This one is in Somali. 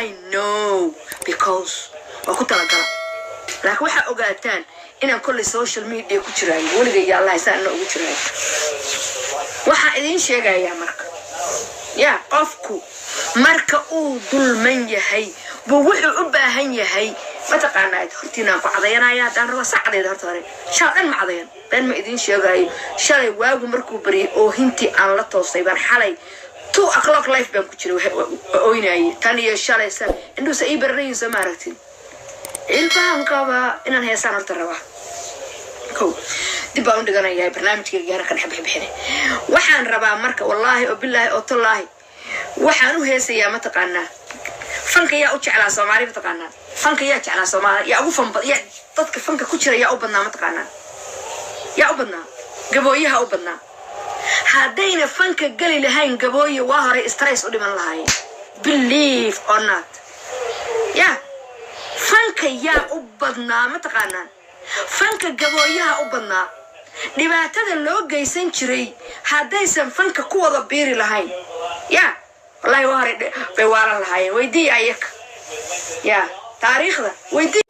I know because وكنت لقرا لكن waxa ogaataan inaan kulli social media ku jiraan waliga ya Allah isaan ugu jiraan waxa idin sheegaya marka ya qofku marka uu dulman yahay buu wuxuu u baahan yahay ma taqaanayd hortiina ku cadeynaya daan raba saacdeed horta hore shaqan ma cadeyn been ma idin sheegayo shalay waagu markuu bari oo hinti aan la toosay baan xalay 2 o'clock life baan ku jiray ooynaayay tan iyo shalay san induu sa ibarreeyay soo maaragtin ilbaan qaba inaan heesaan horta raba ko dib aan dhiganayaa barnaamijka gaar ka dhex bixinay waxaan rabaa marka wallahi oo billahi oo tallahi waxaan u heesayaa ma taqaanaa fanka yaa u jeclaa Soomaali ma taqaanaa fanka yaa jeclaa Soomaali yaa ugu fanbad yaa dadka fanka ku jira yaa u badnaa ma taqaanaa yaa u badnaa gabooyaha u badnaa haddayna fanka gali lahayn gabooye waa hore stress u dhiman lahaayeen believe or not yaa fanka yaa u badnaa ma taqaanaa fanka gabooyaha u badnaa dhibaatada loo geysan jiray haddaysan fanka ku wada biiri lahayn yaa wallahi waa hore bay waalan lahaayeen weydii ayaka yaa taariikhda weydii